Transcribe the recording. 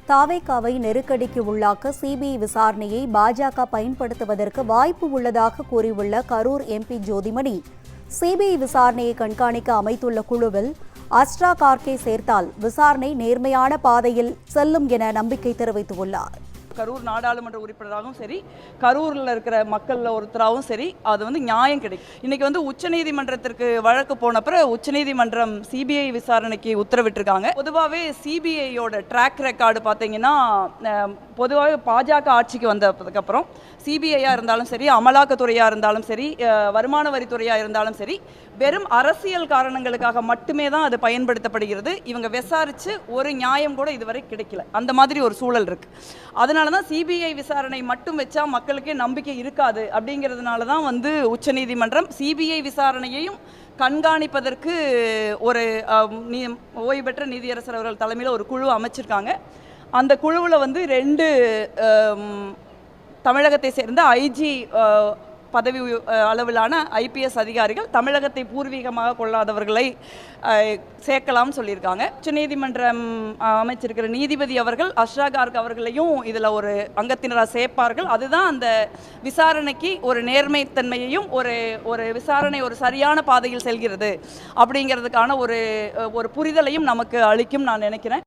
தாவேகாவை நெருக்கடிக்கு உள்ளாக்க சிபிஐ விசாரணையை பாஜக பயன்படுத்துவதற்கு வாய்ப்பு உள்ளதாக கூறியுள்ள கரூர் எம்பி ஜோதிமணி, சிபிஐ விசாரணையை கண்காணிக்க அமைத்துள்ள குழுவில் அஸ்ரா கார்கே சேர்த்தால் விசாரணை நேர்மையான பாதையில் செல்லும் என நம்பிக்கை தெரிவித்துள்ளார். கரூர் நாடாளுமன்ற உறுப்பினராகவும் சரி, கரூரில் இருக்கிற மக்களில் ஒருத்தராகவும் சரி, அது நியாயம் கிடைக்கும். இன்றைக்கி உச்சநீதிமன்றத்திற்கு வழக்கு போனப்புறம் உச்சநீதிமன்றம் சிபிஐ விசாரணைக்கு உத்தரவிட்டிருக்காங்க. பொதுவாகவே சிபிஐயோட ட்ராக் ரெக்கார்டு பார்த்தீங்கன்னா, பொதுவாகவே பாஜக ஆட்சிக்கு வந்ததுக்கப்புறம் சிபிஐயாக இருந்தாலும் சரி, அமலாக்கத்துறையாக இருந்தாலும் சரி, வருமான வரித்துறையாக இருந்தாலும் சரி, வெறும் அரசியல் காரணங்களுக்காக மட்டுமே தான் அது பயன்படுத்தப்படுகிறது. இவங்க விசாரித்து ஒரு நியாயம் கூட இதுவரை கிடைக்கல. அந்த மாதிரி ஒரு சூழல் இருக்குது. அதனால தான் சிபிஐ விசாரணை மட்டும் வச்சா மக்களுக்கே நம்பிக்கை இருக்காது. அப்படிங்கிறதுனால தான் உச்சநீதிமன்றம் சிபிஐ விசாரணையையும் கண்காணிப்பதற்கு ஒரு ஓய்வு பெற்ற நீதியரசர் அவர்கள் தலைமையில் ஒரு குழு அமைச்சிருக்காங்க. அந்த குழுவில் 2 தமிழகத்தை சேர்ந்த ஐஜி பதவி அளவிலான ஐபிஎஸ் அதிகாரிகள், தமிழகத்தை பூர்வீகமாக கொள்ளாதவர்களை சேர்க்கலாம்னு சொல்லியிருக்காங்க. உச்சநீதிமன்றம் அமைச்சிருக்கிற நீதிபதி அவர்கள் அஸ்ரா கார்க் அவர்களையும் இதில் ஒரு அங்கத்தினராக சேர்ப்பார்கள். அதுதான் அந்த விசாரணைக்கு ஒரு நேர்மைத்தன்மையையும் ஒரு விசாரணை ஒரு சரியான பாதையில் செல்கிறது அப்படிங்கிறதுக்கான ஒரு புரிதலையும் நமக்கு அளிக்கும் நான் நினைக்கிறேன்.